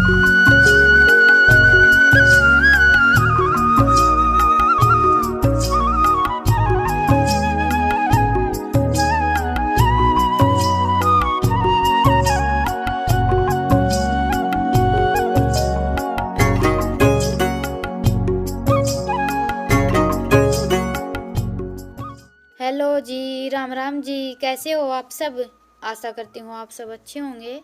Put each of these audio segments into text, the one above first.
Hello जी, राम राम जी। कैसे हो आप सब? आशा करती हूँ आप सब अच्छे होंगे।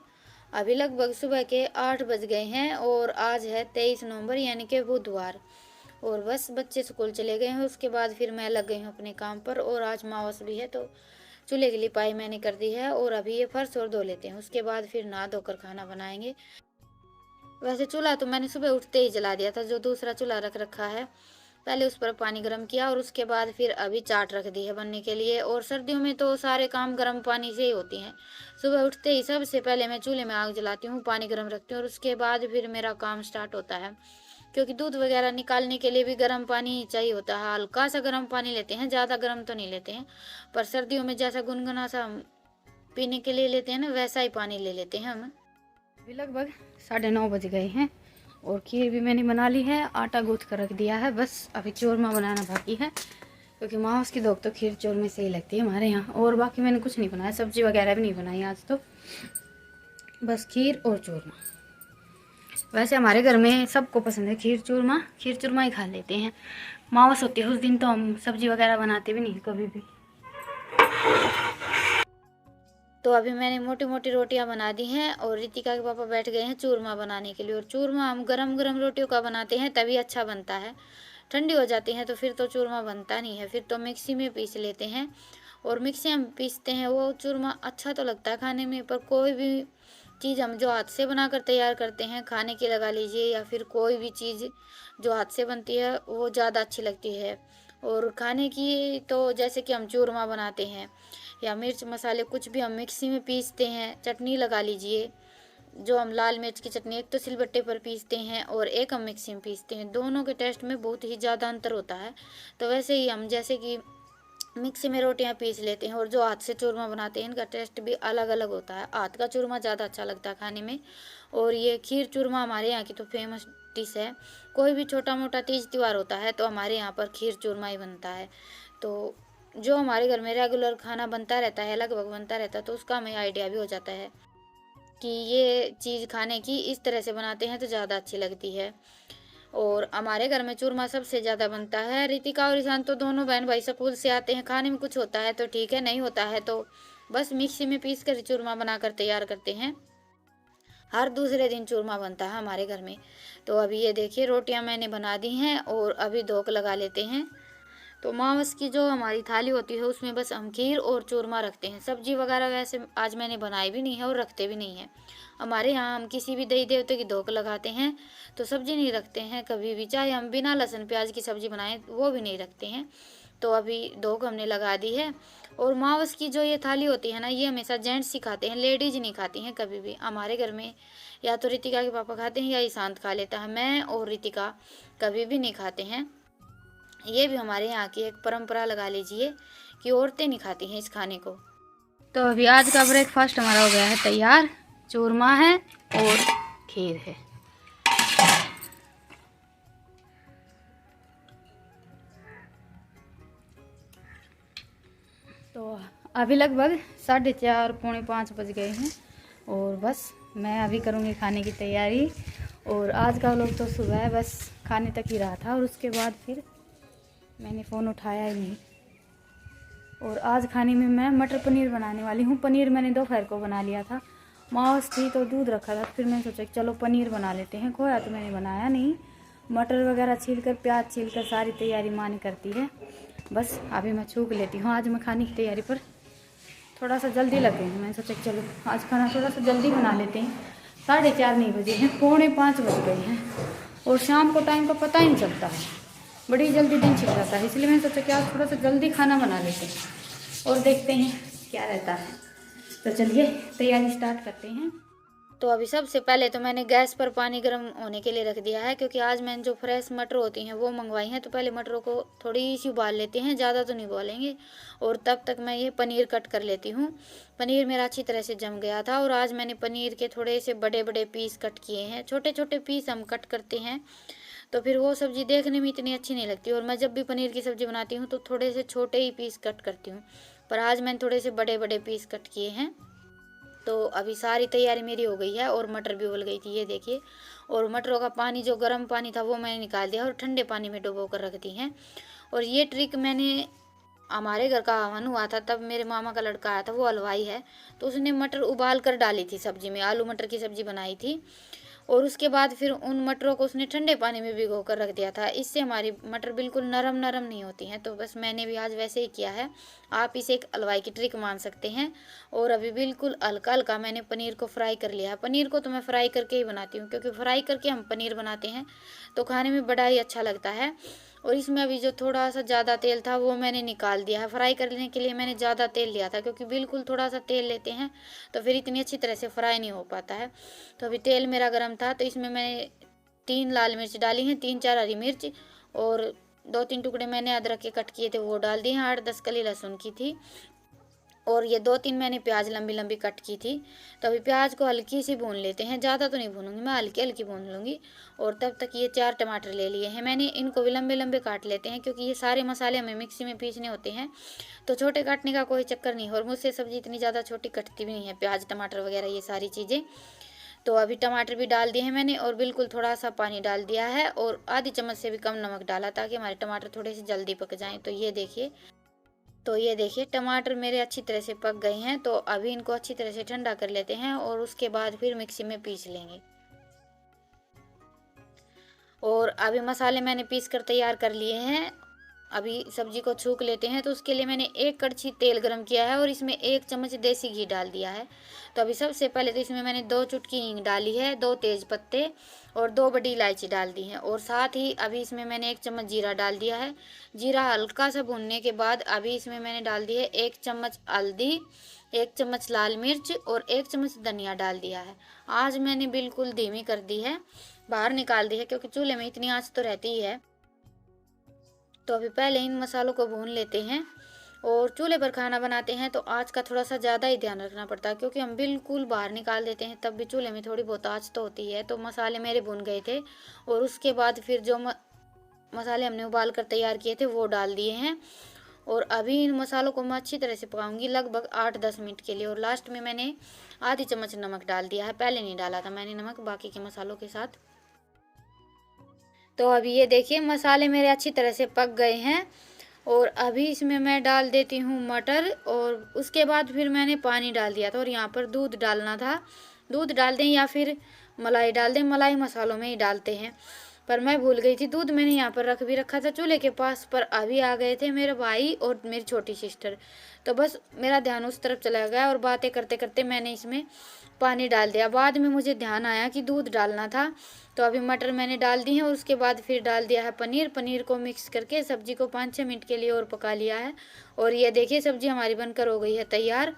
अभी लगभग सुबह के 8 बज गए हैं और आज है 23 नवंबर यानी कि बुधवार। और बस बच्चे स्कूल चले गए हैं, उसके बाद फिर मैं लग गई हूँ अपने काम पर। और आज मावस भी है तो चूल्हे की लिपाई मैंने कर दी है और अभी ये फर्श और धो लेते हैं, उसके बाद फिर नहा धोकर खाना बनाएंगे। वैसे चूल्हा तो मैंने सुबह उठते ही जला दिया था, जो दूसरा चूल्हा रख रखा है। पहले उस पर पानी गर्म किया और उसके बाद फिर अभी चाट रख दी है बनने के लिए। और सर्दियों में तो सारे काम गर्म पानी से ही होती हैं। सुबह उठते ही सबसे पहले मैं चूल्हे में आग जलाती हूँ, पानी गर्म रखती हूँ और उसके बाद फिर मेरा काम स्टार्ट होता है। क्योंकि दूध वगैरह निकालने के लिए भी गर्म पानी ही चाहिए होता है। हल्का सा गर्म पानी लेते हैं, ज़्यादा गर्म तो नहीं लेते हैं। पर सर्दियों में जैसा गुनगुना सा पीने के लिए लेते हैं ना, वैसा ही पानी ले लेते हैं हम। अभी लगभग 9:30 बज गए हैं और खीर भी मैंने बना ली है, आटा गूँथ कर रख दिया है। बस अभी चूरमा बनाना बाकी है, क्योंकि मावस की दोग तो खीर चूरमे से ही लगती है हमारे यहाँ। और बाकी मैंने कुछ नहीं बनाया, सब्जी वगैरह भी नहीं बनाई आज तो, बस खीर और चूरमा। वैसे हमारे घर में सबको पसंद है खीर चूरमा ही खा लेते हैं। मावस होती है उस दिन तो हम सब्जी वगैरह बनाते भी नहीं कभी भी। तो अभी मैंने मोटी मोटी रोटियां बना दी हैं और रितिका के पापा बैठ गए हैं चूरमा बनाने के लिए। और चूरमा हम गरम गरम रोटियों का बनाते हैं तभी अच्छा बनता है। ठंडी हो जाती है तो फिर तो चूरमा बनता नहीं है, फिर तो मिक्सी में पीस लेते हैं। और मिक्सी में पीसते हैं वो चूरमा अच्छा तो लगता है खाने में। पर कोई भी चीज़ हम जो हाथ से बनाकर तैयार करते हैं, खाने की लगा लीजिए या फिर कोई भी चीज़ जो हाथ से बनती है वो ज़्यादा अच्छी लगती है। और खाने की तो जैसे कि हम चूरमा बनाते हैं या मिर्च मसाले कुछ भी हम मिक्सी में पीसते हैं। चटनी लगा लीजिए, जो हम लाल मिर्च की चटनी एक तो सिलबट्टे पर पीसते हैं और एक हम मिक्सी में पीसते हैं, दोनों के टेस्ट में बहुत ही ज़्यादा अंतर होता है। तो वैसे ही हम जैसे कि मिक्सी में रोटियां पीस लेते हैं और जो हाथ से चूरमा बनाते हैं इनका टेस्ट भी अलग अलग होता है। हाथ का चूरमा ज़्यादा अच्छा लगता है खाने में। और ये खीर चूरमा हमारे यहाँ की तो फेमस डिश है। कोई भी छोटा मोटा तीज त्यौहार होता है तो हमारे यहाँ पर खीर चूरमा ही बनता है। तो जो हमारे घर में रेगुलर खाना बनता रहता है, लगभग बनता रहता है, तो उसका हमें आइडिया भी हो जाता है कि ये चीज़ खाने की इस तरह से बनाते हैं तो ज़्यादा अच्छी लगती है। और हमारे घर में चूरमा सबसे ज़्यादा बनता है। रितिका और ईशान तो दोनों बहन भाई स्कूल से आते हैं, खाने में कुछ होता है तो ठीक है, नहीं होता है तो बस मिक्सी में पीस कर चूरमा बनाकर तैयार करते हैं। हर दूसरे दिन चूरमा बनता है हमारे घर में। तो अभी ये देखिए रोटियां मैंने बना दी हैं और अभी धोख लगा लेते हैं। तो मावस की जो हमारी थाली होती है उसमें बस हम खीर और चूरमा रखते हैं। सब्जी वगैरह वैसे आज मैंने बनाई भी नहीं है और रखते भी नहीं है। हमारे यहाँ हम किसी भी देवी देवते की धोख लगाते हैं तो सब्जी नहीं रखते हैं कभी भी, चाहे हम बिना लहसुन प्याज की सब्जी बनाएं वो भी नहीं रखते हैं। तो अभी धोख हमने लगा दी है। और मावस की जो ये थाली होती है ना, ये हमेशा जेंट्स ही खाते हैं, लेडीज नहीं खाती हैं कभी भी हमारे घर में। या तो रितिका के पापा खाते हैं या ईशांत खा लेता है, मैं और रितिका कभी भी नहीं खाते हैं। ये भी हमारे यहाँ की एक परंपरा लगा लीजिए कि औरतें नहीं खाती हैं इस खाने को। तो अभी आज का ब्रेकफास्ट हमारा हो गया है तैयार। चूरमा है और खीर है। तो अभी लगभग 4:30 पौने 5 बज गए हैं और बस मैं अभी करूँगी खाने की तैयारी। और आज का व्लॉग तो सुबह बस खाने तक ही रहा था और उसके बाद फिर मैंने फ़ोन उठाया ही नहीं। और आज खाने में मैं मटर पनीर बनाने वाली हूँ। पनीर मैंने दोपहर को बना लिया था, मांस थी तो दूध रखा था, फिर मैंने सोचा कि चलो पनीर बना लेते हैं। खोया तो मैंने बनाया नहीं। मटर वगैरह छील कर, प्याज छील कर सारी तैयारी माँ ने करती है। बस अभी मैं छूक लेती हूँ। आज मैं खाने की तैयारी पर थोड़ा सा जल्दी लग गई हूँ। मैंने सोचा कि चलो आज खाना थोड़ा सा जल्दी बना लेते हैं। 4:30 नहीं बजे हैं, पौने 5 बज गए हैं। और शाम को टाइम का पता ही नहीं चलता है, बड़ी जल्दी दिन छिप जाता है। इसलिए मैंने सोचा कि आज थोड़ा सा जल्दी खाना बना लेते हैं और देखते हैं क्या रहता है। तो चलिए तैयारी स्टार्ट करते हैं। तो अभी सबसे पहले तो मैंने गैस पर पानी गर्म होने के लिए रख दिया है, क्योंकि आज मैंने जो फ्रेश मटर होती हैं वो मंगवाई हैं। तो पहले मटरों को थोड़ी सी उबाल लेते हैं, ज़्यादा तो नहीं उबालेंगे। और तब तक मैं ये पनीर कट कर लेती हूँ। पनीर मेरा अच्छी तरह से जम गया था और आज मैंने पनीर के थोड़े से बड़े बड़े पीस कट किए हैं। छोटे छोटे पीस हम कट करते हैं तो फिर वो सब्ज़ी देखने में इतनी अच्छी नहीं लगती। और मैं जब भी पनीर की सब्ज़ी बनाती हूँ तो थोड़े से छोटे ही पीस कट करती हूँ, पर आज मैंने थोड़े से बड़े बड़े पीस कट किए हैं। तो अभी सारी तैयारी मेरी हो गई है और मटर भी उबल गई थी, ये देखिए। और मटरों का पानी, जो गर्म पानी था वो मैंने निकाल दिया और ठंडे पानी में डुबो कर रख दी हैं। और ये ट्रिक मैंने, हमारे घर का हवन हुआ था तब मेरे मामा का लड़का आया था, वो हलवाई है, तो उसने मटर उबाल कर डाली थी सब्जी में, आलू मटर की सब्जी बनाई थी। और उसके बाद फिर उन मटरों को उसने ठंडे पानी में भिगो कर रख दिया था। इससे हमारी मटर बिल्कुल नरम नरम नहीं होती हैं। तो बस मैंने भी आज वैसे ही किया है। आप इसे एक हलवाई की ट्रिक मान सकते हैं। और अभी बिल्कुल हल्का हल्का मैंने पनीर को फ्राई कर लिया है। पनीर को तो मैं फ्राई करके ही बनाती हूँ, क्योंकि फ्राई करके हम पनीर बनाते हैं तो खाने में बड़ा ही अच्छा लगता है। और इसमें अभी जो थोड़ा सा ज़्यादा तेल था वो मैंने निकाल दिया है। फ्राई करने के लिए मैंने ज़्यादा तेल लिया था, क्योंकि बिल्कुल थोड़ा सा तेल लेते हैं तो फिर इतनी अच्छी तरह से फ्राई नहीं हो पाता है। तो अभी तेल मेरा गर्म था तो इसमें मैंने 3 लाल मिर्च डाली हैं, 3-4 हरी मिर्च, और 2-3 टुकड़े मैंने अदरक के कट किए थे वो डाल दिए हैं। 8-10 कली लहसुन की थी। और ये 2-3 मैंने प्याज लंबी लंबी कट की थी। तो अभी प्याज को हल्की सी भून लेते हैं, ज़्यादा तो नहीं भूनूंगी मैं, हल्की हल्की भून लूँगी। और तब तक ये 4 टमाटर ले लिए हैं मैंने, इनको भी लंबे लंबे काट लेते हैं, क्योंकि ये सारे मसाले हमें मिक्सी में पीसने होते हैं। तो छोटे काटने का कोई चक्कर नहीं। और मुझसे सब्ज़ी इतनी ज़्यादा छोटी कटती भी नहीं है, प्याज टमाटर वगैरह ये सारी चीज़ें। तो अभी टमाटर भी डाल दिए हैं मैंने और बिल्कुल थोड़ा सा पानी डाल दिया है, और आधी चम्मच से भी कम नमक डाला, ताकि हमारे टमाटर थोड़े से जल्दी पक जाएँ। तो ये देखिए टमाटर मेरे अच्छी तरह से पक गए हैं। तो अभी इनको अच्छी तरह से ठंडा कर लेते हैं और उसके बाद फिर मिक्सी में पीस लेंगे। और अभी मसाले मैंने पीस कर तैयार कर लिए हैं। अभी सब्जी को छौंक लेते हैं। तो उसके लिए मैंने 1 कड़छी तेल गरम किया है और इसमें 1 चम्मच देसी घी डाल दिया है। तो अभी सबसे पहले तो इसमें मैंने 2 चुटकी हींग डाली है, 2 तेज पत्ते और 2 बड़ी इलायची डाल दी हैं। और साथ ही अभी इसमें मैंने 1 चम्मच जीरा डाल दिया है। जीरा हल्का सा भूनने के बाद अभी इसमें मैंने डाल दी है 1 चम्मच हल्दी, 1 चम्मच लाल मिर्च और 1 चम्मच धनिया डाल दिया है। आज मैंने बिल्कुल धीमी कर दी है, बाहर निकाल दी है, क्योंकि चूल्हे में इतनी आंच तो रहती ही है। तो अभी पहले इन मसालों को भून लेते हैं। और चूल्हे पर खाना बनाते हैं तो आँच का थोड़ा सा ज़्यादा ही ध्यान रखना पड़ता है, क्योंकि हम बिल्कुल बाहर निकाल देते हैं तब भी चूल्हे में थोड़ी बहुत आँच तो होती है। तो मसाले मेरे भुन गए थे और उसके बाद फिर जो मसाले हमने उबाल कर तैयार किए थे वो डाल दिए हैं। और अभी इन मसालों को मैं अच्छी तरह से पकाऊंगी लगभग 8-10 मिनट के लिए। और लास्ट में मैंने आधी चम्मच नमक डाल दिया है, पहले नहीं डाला था मैंने नमक बाकी के मसालों के साथ। तो अभी ये देखिए मसाले मेरे अच्छी तरह से पक गए हैं। और अभी इसमें मैं डाल देती हूँ मटर, और उसके बाद फिर मैंने पानी डाल दिया था। और यहाँ पर दूध डालना था, दूध डाल दें या फिर मलाई डाल दें, मलाई मसालों में ही डालते हैं, पर मैं भूल गई थी। दूध मैंने यहाँ पर रख भी रखा था चूल्हे के पास, पर अभी आ गए थे मेरे भाई और मेरी छोटी सिस्टर। तो बस मेरा ध्यान उस तरफ चला गया और बातें करते करते मैंने इसमें पानी डाल दिया। बाद में मुझे ध्यान आया कि दूध डालना था। तो अभी मटर मैंने डाल दी है और उसके बाद फिर डाल दिया है पनीर। पनीर को मिक्स करके सब्जी को 5-6 मिनट के लिए और पका लिया है। और ये देखिए सब्जी हमारी बनकर हो गई है तैयार।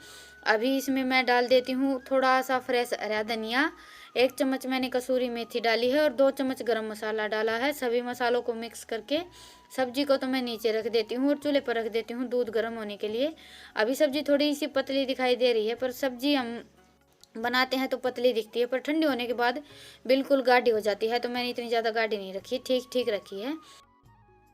अभी इसमें मैं डाल देती हूँ थोड़ा सा फ्रेश हरा धनिया, 1 चम्मच मैंने कसूरी मेथी डाली है और 2 चम्मच गरम मसाला डाला है। सभी मसालों को मिक्स करके सब्जी को तो मैं नीचे रख देती हूँ और चूल्हे पर रख देती हूँ दूध गर्म होने के लिए। अभी सब्जी थोड़ी सी पतली दिखाई दे रही है, पर सब्जी हम बनाते हैं तो पतली दिखती है, पर ठंडी होने के बाद बिल्कुल गाढ़ी हो जाती है। तो मैंने इतनी ज़्यादा गाढ़ी नहीं रखी, ठीक ठीक रखी है।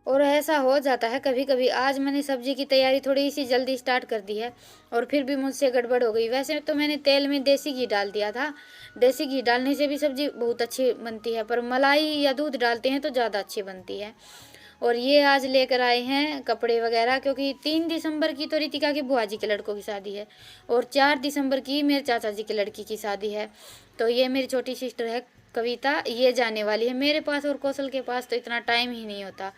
और ऐसा हो जाता है कभी कभी। आज मैंने सब्जी की तैयारी थोड़ी सी जल्दी स्टार्ट कर दी है और फिर भी मुझसे गड़बड़ हो गई। वैसे तो मैंने तेल में देसी घी डाल दिया था, देसी घी डालने से भी सब्जी बहुत अच्छी बनती है, पर मलाई या दूध डालते हैं तो ज़्यादा अच्छी बनती है। और ये आज लेकर आए हैं कपड़े वगैरह, क्योंकि 3 दिसंबर की तो रितिका की बुआ जी के लड़कों की शादी है और 4 दिसंबर की मेरे चाचा जी के लड़की की शादी है। तो ये मेरी छोटी सिस्टर है कविता, ये जाने वाली है मेरे पास, और कौशल के पास तो इतना टाइम ही नहीं होता।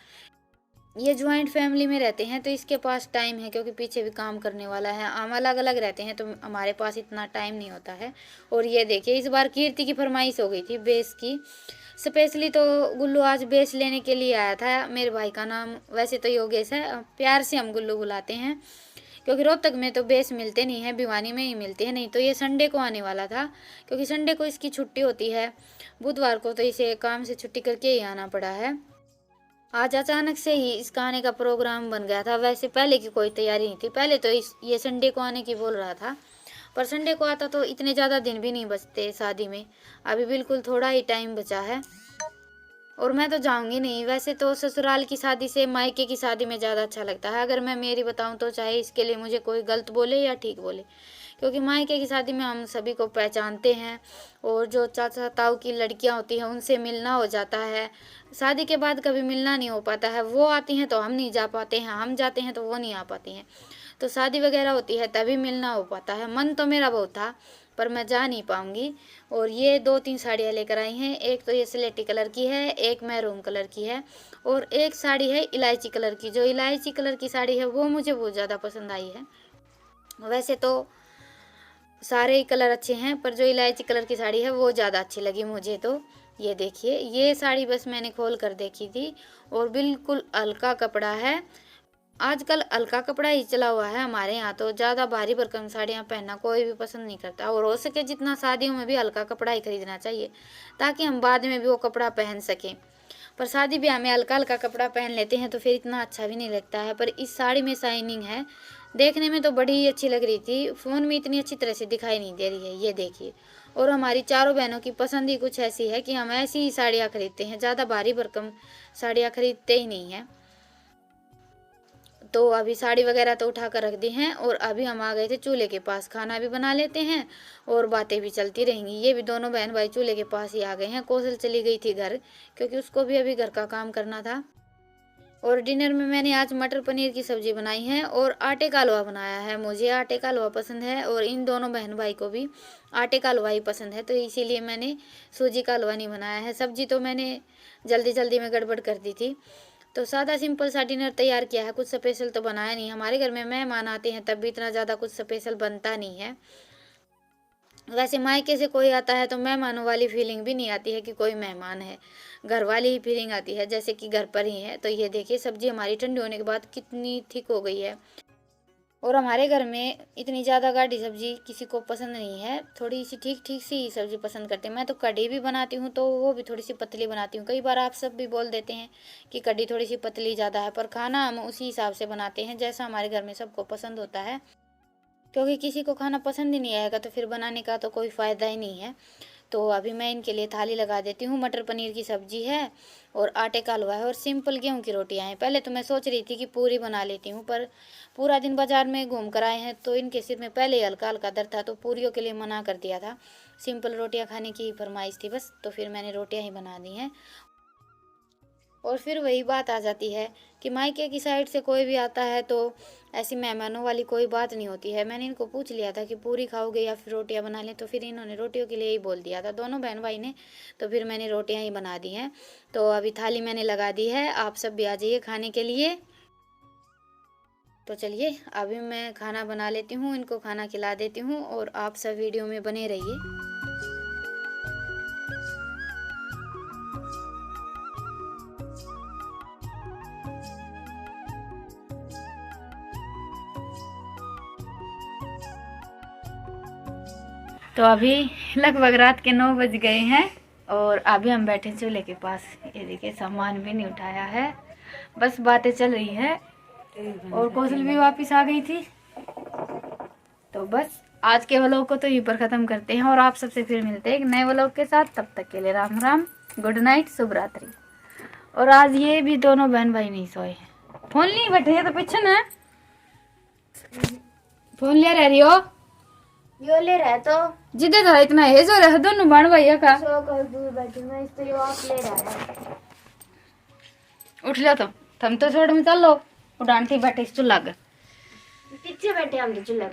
ये ज्वाइंट फैमिली में रहते हैं तो इसके पास टाइम है, क्योंकि पीछे भी काम करने वाला है। हम अलग अलग रहते हैं तो हमारे पास इतना टाइम नहीं होता है। और ये देखिए इस बार कीर्ति की फरमाइश हो गई थी बेस की, स्पेशली तो गुल्लू आज बेस लेने के लिए आया था। मेरे भाई का नाम वैसे तो योगेश है, प्यार से हम गुल्लू बुलाते हैं, क्योंकि रोहतक में तो बेस मिलते नहीं है, भिवानी में ही मिलते हैं। नहीं तो ये संडे को आने वाला था, क्योंकि संडे को इसकी छुट्टी होती है, बुधवार को तो इसे काम से छुट्टी करके ही आना पड़ा है। आज अचानक से ही इसका आने का प्रोग्राम बन गया था। वैसे पहले की कोई तैयारी नहीं थी, पहले तो ये संडे को आने की बोल रहा था, पर संडे को आता तो इतने ज़्यादा दिन भी नहीं बचते शादी में। अभी बिल्कुल थोड़ा ही टाइम बचा है और मैं तो जाऊंगी नहीं। वैसे तो ससुराल की शादी से मायके की शादी में ज़्यादा अच्छा लगता है, अगर मैं मेरी बताऊं तो, चाहे इसके लिए मुझे कोई गलत बोले या ठीक बोले, क्योंकि मायके की शादी में हम सभी को पहचानते हैं और जो चाचा ताऊ की लड़कियां होती हैं उनसे मिलना हो जाता है। शादी के बाद कभी मिलना नहीं हो पाता है, वो आती हैं तो हम नहीं जा पाते हैं, हम जाते हैं तो वो नहीं आ पाती हैं। तो शादी वगैरह होती है तभी मिलना हो पाता है। मन तो मेरा बहुत था पर मैं जा नहीं पाऊंगी। और ये 2-3 साड़ियाँ लेकर आई हैं, एक तो ये स्लेटी कलर की है, एक मैरून कलर की है और एक साड़ी है इलायची कलर की। जो इलायची कलर की साड़ी है वो मुझे बहुत ज़्यादा पसंद आई है। वैसे तो सारे ही कलर अच्छे हैं, पर जो इलायची कलर की साड़ी है वो ज़्यादा अच्छी लगी मुझे। तो ये देखिए, ये साड़ी बस मैंने खोल कर देखी थी और बिल्कुल हल्का कपड़ा है। आजकल हल्का कपड़ा ही चला हुआ है हमारे यहाँ, तो ज़्यादा भारी भरकम साड़ियाँ पहनना कोई भी पसंद नहीं करता। और हो सके जितना शादियों में भी हल्का कपड़ा ही खरीदना चाहिए, ताकि हम बाद में भी वो कपड़ा पहन सकें। पर शादी ब्याह में हल्का हल्का कपड़ा पहन लेते हैं तो फिर इतना अच्छा भी नहीं लगता है। पर इस साड़ी में शाइनिंग है, देखने में तो बड़ी ही अच्छी लग रही थी, फ़ोन में इतनी अच्छी तरह से दिखाई नहीं दे रही है। ये देखिए, और हमारी चारों बहनों की पसंद ही कुछ ऐसी है कि हम ऐसी ही साड़ियाँ खरीदते हैं, ज़्यादा भारी भरकम साड़ियाँ खरीदते ही नहीं हैं। तो अभी साड़ी वगैरह तो उठा कर रख दी हैं और अभी हम आ गए थे चूल्हे के पास। खाना भी बना लेते हैं और बातें भी चलती रहेंगी। ये भी दोनों बहन भाई चूल्हे के पास ही आ गए हैं। कौशल चली गई थी घर, क्योंकि उसको भी अभी घर का काम करना था। और डिनर में मैंने आज मटर पनीर की सब्जी बनाई है और आटे का हलवा बनाया है। मुझे आटे का हलवा पसंद है और इन दोनों बहन भाई को भी आटे का हलवा ही पसंद है, तो इसीलिए मैंने सूजी का हलवा नहीं बनाया है। सब्जी तो मैंने जल्दी जल्दी में गड़बड़ कर दी थी। तो सादा सिंपल सा डिनर तैयार किया है, कुछ स्पेशल तो बनाया नहीं। हमारे घर में मेहमान आते हैं तब भी इतना ज़्यादा कुछ स्पेशल बनता नहीं है। वैसे मायके से कोई आता है तो मेहमानों वाली फीलिंग भी नहीं आती है कि कोई मेहमान है, घर वाली ही फीलिंग आती है जैसे कि घर पर ही है। तो ये देखिए, सब्जी हमारी ठंडी होने के बाद कितनी थिक हो गई है। और हमारे घर में इतनी ज़्यादा गाढ़ी सब्जी किसी को पसंद नहीं है, थोड़ी सी ठीक ठीक सी ही सब्जी पसंद करते हैं। मैं तो कढ़ी भी बनाती हूँ तो वो भी थोड़ी सी पतली बनाती हूँ। कई बार आप सब भी बोल देते हैं कि कढ़ी थोड़ी सी पतली ज़्यादा है, पर खाना हम उसी हिसाब से बनाते हैं जैसा हमारे घर में सबको पसंद होता है। क्योंकि किसी को खाना पसंद ही नहीं आएगा तो फिर बनाने का तो कोई फ़ायदा ही नहीं है। तो अभी मैं इनके लिए थाली लगा देती हूँ। मटर पनीर की सब्जी है और आटे का हलवा है और सिंपल गेहूं की रोटियां हैं। पहले तो मैं सोच रही थी कि पूरी बना लेती हूँ, पर पूरा दिन बाजार में घूम कर आए हैं तो इनके सिर में पहले ही हल्का हल्का दर्द था, तो पूरियों के लिए मना कर दिया था। सिंपल रोटियां खाने की फरमाइश थी बस, तो फिर मैंने रोटियां ही बना दी हैं। और फिर वही बात आ जाती है कि मायके की साइड से कोई भी आता है तो ऐसी मेहमानों वाली कोई बात नहीं होती है। मैंने इनको पूछ लिया था कि पूरी खाओगे या फिर रोटियां बना लें, तो फिर इन्होंने रोटियों के लिए ही बोल दिया था, दोनों बहन भाई ने। तो फिर मैंने रोटियां ही बना दी हैं। तो अभी थाली मैंने लगा दी है, आप सब भी आ जाइए खाने के लिए। तो चलिए अभी मैं खाना बना लेती हूँ, इनको खाना खिला देती हूँ और आप सब वीडियो में बने रहिए। तो अभी लगभग रात के 9 बज गए हैं और अभी हम बैठे चूल्हे के पास। ये देखिए, सामान भी नहीं उठाया है, बस बातें चल रही है। और कौशल भी वापस आ गई थी। तो बस आज के व्लॉग को तो यहीं पर ख़त्म करते हैं और आप सबसे फिर मिलते हैं एक नए व्लॉग के साथ। तब तक के लिए राम राम, गुड नाइट, शुभ रात्रि। और आज ये भी दोनों बहन भाई नहीं सोए, फोन नहीं बैठे हैं तो पीछे ना फोन ले रही हो, यो ले रहा है तो जिदे था इतना है जो रह दोनों बहन भैया का। सो कर दूर बैठी मैं, इस तो यो आप ले रहा है। उठ लो तो थम तो छोड़ में चल लो, उड़ान थी बैठे इस चूल्हा पीछे बैठे हम तो चुल्ला